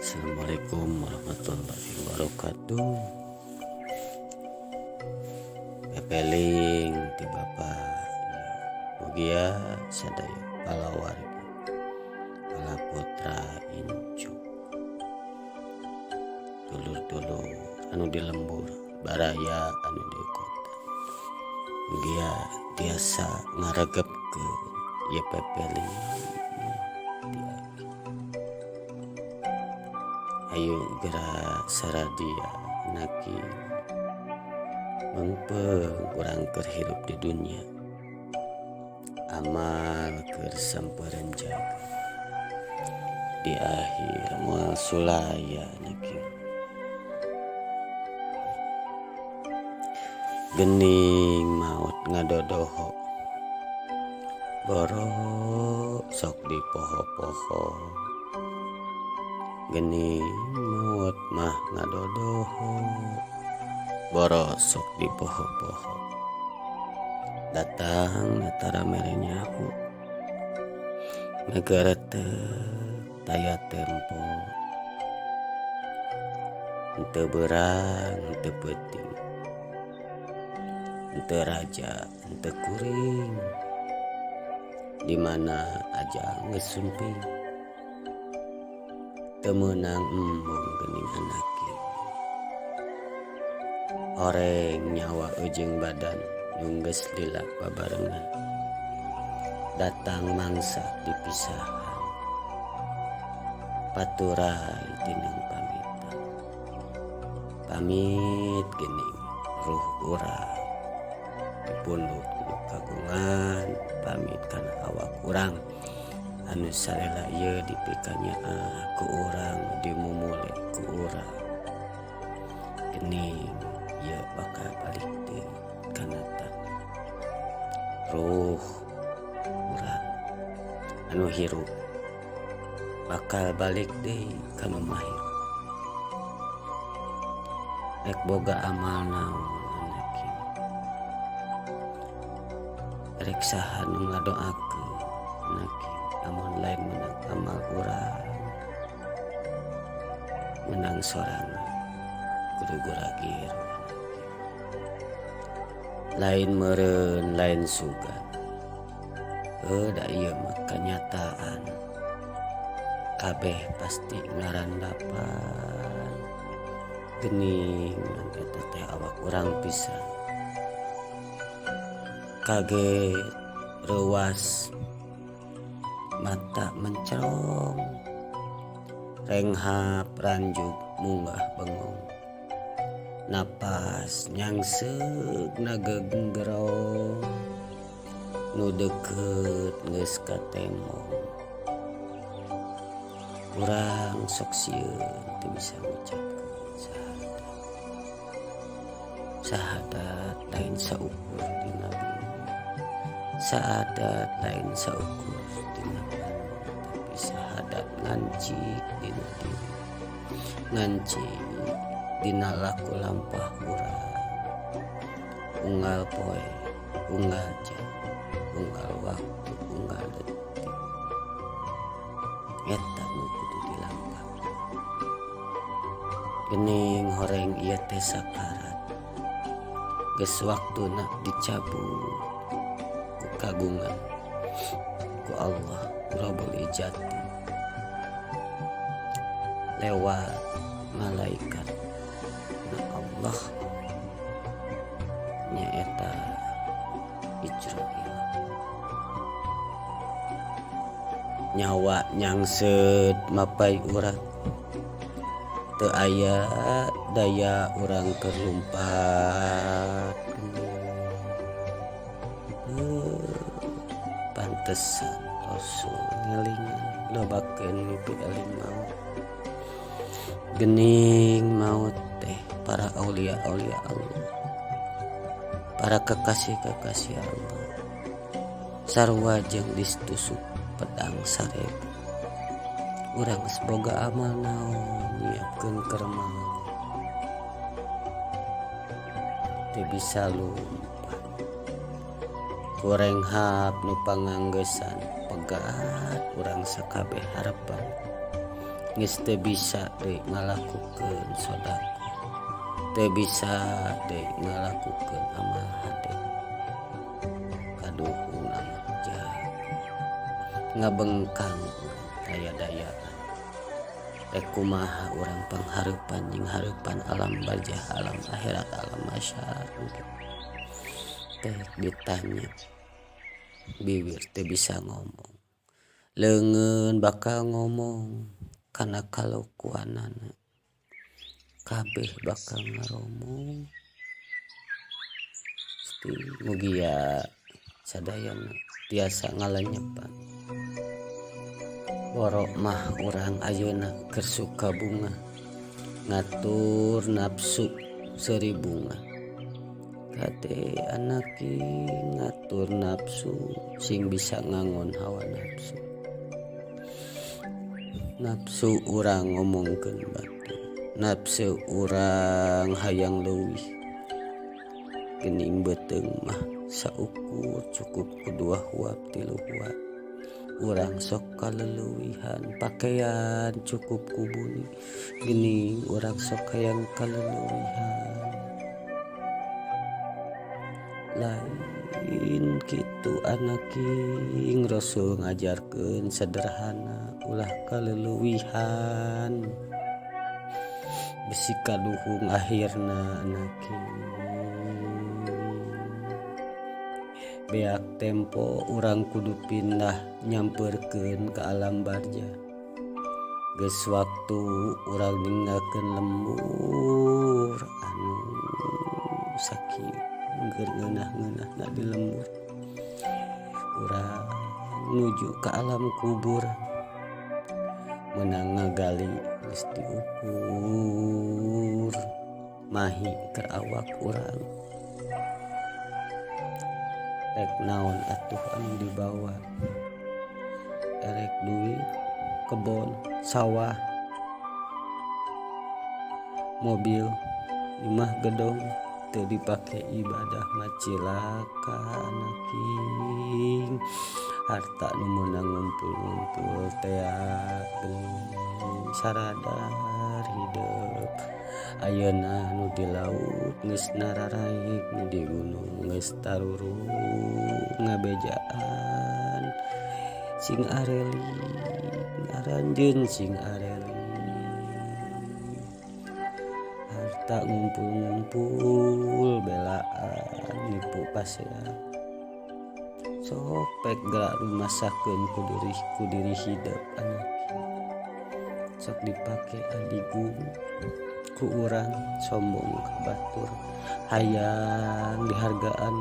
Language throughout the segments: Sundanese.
Assalamualaikum warahmatullahi wabarakatuh. Pepeling ti Bapa mugia sadaya palawargi pala putra incu dulur-dulur anu di lembur baraya anu di kota mugia tiasa ngaregep ke ieu pepeling ayo gerak saradia naki mengpeng urang keur hirup di dunia amal keur sampeureuan jaga di akhir moal sulaya naki gening maut ngadodoho boro sok di poho-poho gening maut mah ngadodoho borosok di poho-poho datang netara merenya aku negara daya tempo ente berang ente penting ente raja ente kuring dimana aja ngesumping temenang embung gening anaki oreng nyawa ujung badan nungges lila babarengan datang mangsa dipisahan paturai tinang pamitan pamit gening ruh urang dipundut kagungan pamit kana awak urang anu sarela ieu dipikanya ku urang dimumule ku urang gening ieu bakal balik deui kana tanah ruh urang anu hirup bakal balik deui ka mamahir rek boga amal naon anaki rek saha nu ngadoakeun anaki amun lain menang amal urang menang sorangan kudu guragir lain meureun lain sugan da ieu mah kenyataan kabeh pasti ngarandapan gening eta teh awak urang pisan kaget reuas mata mencerong renghap ranjuk munggah bengong napas nyangseg nageggerong nu deukeut geus katemong urang sok sieun teu bisa ngucapkeun sahadat lain saukur dina bumi saadat lain saukur dina bumi tapi sahadat ngancik dina diri ngancik dina laku lampah urang unggal poe unggal jam unggal waktu unggal detik eta nu kudu dilampah gening horeng ieu teh sakarat geus waktuna dicabut ku kagungan ku Allah Rabbul Izzati lewat malaikat na Allah nyaeta Israil nyawa nyangseut mapai urang teu aya daya urang keur lumpat pantesan Rasul ngelingan lobakeun mimpi eling maut gening maut teh para aulia-aulia Allah para kekasih-kekasih Allah sarua jeung distusuk pedang sarebu urang geus boga amal naon nyiapkeun keur maut teu bisa lumpat goreng hap nu panganggesan pegat urang sakabeh harapan geus teu bisa deui ngalakukeun sodako, teu bisa deui ngalakukeun amal hade kaduhung amal jah ngabengkang daya-dayaan. Rek kumaha urang panghareupan jeung hareupan alam barzah, alam akhirat, alam masyarakat teh ditanya bibir teu bisa ngomong, leungeun bakal ngomong kana kalukuanana kabeh bakal ngaromong. Mugi sadayana tiasa ngalenyepan. Borok mah urang ayeuna keur suka bunga, ngatur nafsu seuri bunga. Kade anaki ngatur nafsu sing bisa ngangon hawa nafsu. Nafsu urang ngomongkeun batu, nafsu urang hayang leuwih. Geuning beuteung mah saukur cukup ku 2 huap 3 huap. Urang sok kaleleuwihan pakaian cukup ku buni, geuning urang sok hayang kaleleuwihan. Lain kitu anaking Rasul ngajarkeun sederhana ulah kaleleuwihan. Bisi kaduhung akhirna anaking beak tempo urang kudu pindah nyamperkeun ka alam barzah. Geus waktu urang ninggalkeun lembur anu sakieu ngeur ngeunah-ngeunahna di lembur. Urang nuju ka alam kubur meunang ngagali geus diukur mahi keur awak urang. Rek naon atuh anu dibawa, erek duit, kebon, sawah, mobil, imah gedong teu dipake ibadah mah cilaka anaking. Harta nu meunang ngumpul-ngumpul teh geuning saradar hideuk. Ayeuna nu di laut geus nararaik, nu di gunung geus tarurung ngabejaan. Sing areli ngaranjeun sing areli. Harta ngumpul-ngumpul belaan nipu pasean. Sok pek gerak rumasakeun ku diri hideuk anak. Sok dipake adigung ku urang sombong kabatur, hayang dihargaan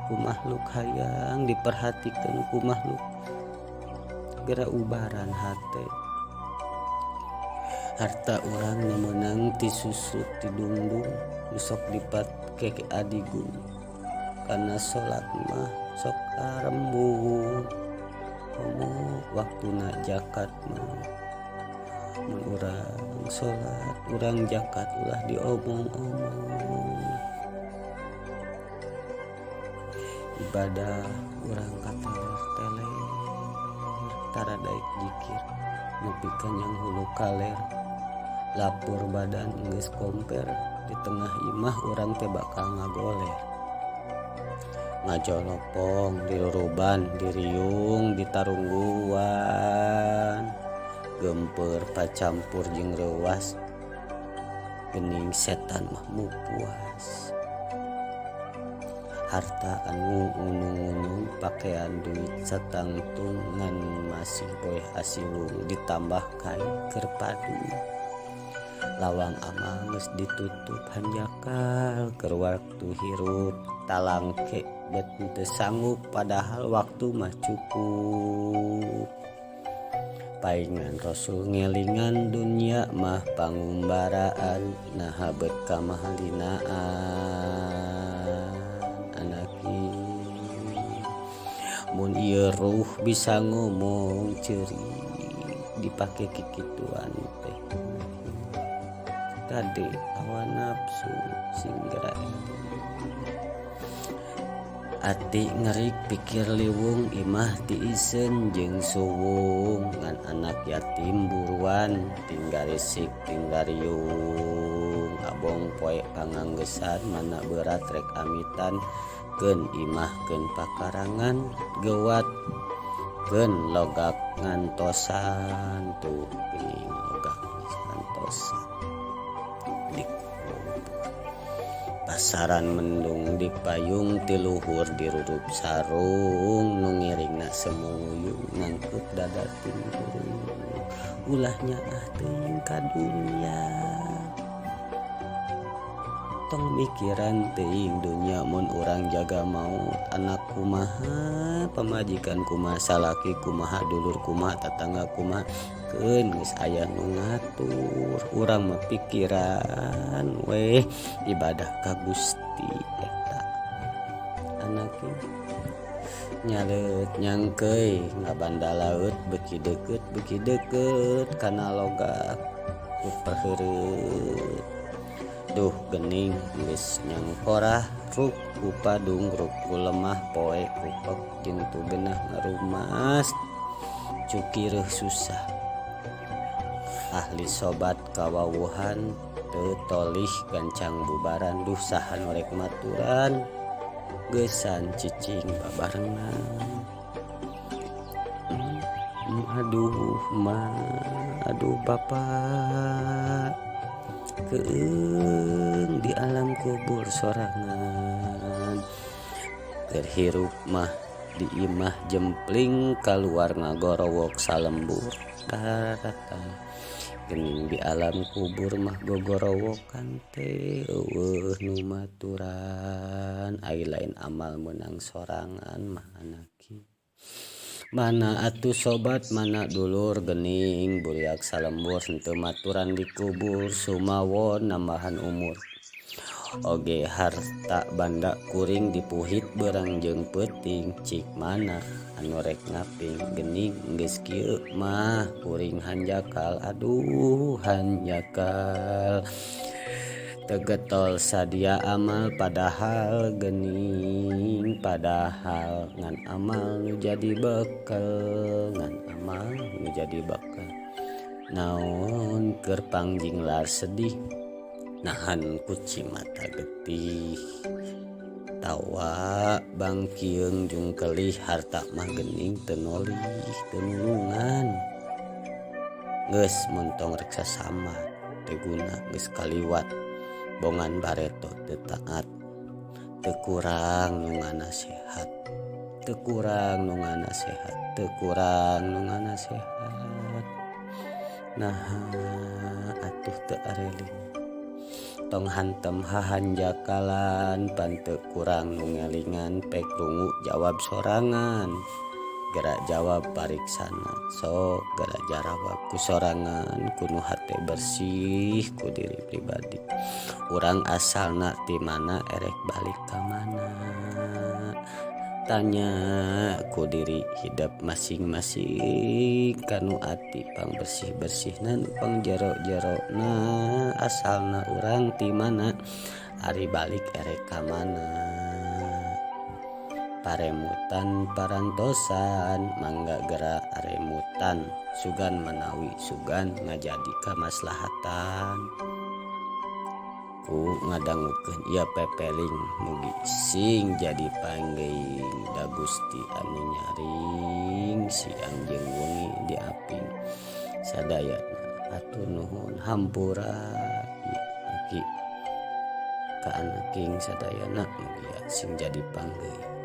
ku makhluk, hayang diperhatikeun ku makhluk. Geura ubaran hate. Harta urang nu meunang tisusut tidungdung nu sok dipake adigung. Kana salat mah sok arembung, komo waktuna zakat mah mun urang salat urang zakat ulah diomong-omong. Ibadah urang kateler-teler tara daek zikir nepikeun yang hulu kaler. Lapur badan geus komper di tengah imah urang teh bakal ngagoler. Ngajolopong di ruruban, di riung, di tarungguan, gempeur pacampur jeung reuwas. Geuning setan mah mupuas. Harta anu unung-unung pakaian duit satangtung ngan masih boeh asilung ditambah kai keur padu. Lawang amal geus ditutup hanjakal keur waktu hirup talangke bet teu sanggup padahal waktu mah cukup. Paingan Rasul ngelingan dunya mah pangumbaraan naha bet kamahalinaan anaki. Mun ieu ruh bisa ngomong ceuri dipake kikituan teh. Kade hawa nafsu sing gerak ati ngerik pikir liwung imah tiisen jeung suwung ngan anak yatim buruan tinggal risik tinggal riung abong poe panganggesan mana berat rek amitan keun imah keun pakarangan gewat keun logak ngantosan tuh geuning logak ngantosan pasaran mendung di payung tiluhur dirurup sarung nu ngiringna semuyung ngangkep dada tinggung ulahnya teuing ka dunya tong mikiran teuing dunya mun urang jaga maut anak kumaha pamajikan kumaha salaki kumaha dulur kumaha tetangga kumaha keun geus aya nu ngatur urang mah pikiran weh ibadah ka Gusti eta anake nyalet nyangkeuy ngabandalaeut beki deukeut kana logak uperheureut duh geuning geus nyangkorah ruk ku padung ruk ku lemah poe rupek jeung tu geunah ngarumas cukireuh susah ahli sobat kawawuhan teu tolih gancang bubaran duh saha nu rek maturan geusan cicing babarengan aduh bapak keung di alam kubur sorangan terhirup mah di imah jempling keluar ngagorowok salembur daratan geuning di alam kubur mah gogorowokan teh eueuh nu maturan ai lain amal menang sorangan mah anaki mana atuh sobat mana dulur geuning buriak salembur henteu maturan di kubur sumawon nambahan umur oge harta banda kuring dipuhit berang jeung peuting cik mana anu rek ngaping geuning geus kieu mah kuring hanjakal aduh hanjakal tegetol sadia amal padahal geuning padahal ngan amal nu jadi bekal naon keur pangjinglar sedih nahan kucing mata getih tawa bangkieung jung kelih harta mah geuning teu nolih teu nulungan geus muntong rek sasama teu guna geus kaliwat bongan bareto teu taat teu kurang nu nganasehat teu kurang nu nganasehat nah atuh teu areling tong hantem hahanjakalan pan teu kurang nu ngelingan pek rungu jawab sorangan gerak jawab pariksana sok gerak jawab ku sorangan kuno hate bersih ku diri pribadi urang asalna ti mana erek balik ka mana tanya ku diri hidup masing-masing kanu ati pang bersih-bersihna nu pang jero-jerona asalna urang ti mana ari balik erek ka mana paremutan parantosan mangga gerak aremutan sugan menawi sugan ngajadi kamaslahatan ku ngadangukeun ieu pepeling mugi sing jadi panggeing da Gusti anu nyaring si anjeun wengi diaping sadayana atur nuhun hampura aki ka anaking sadayana mugi sing jadi panggeing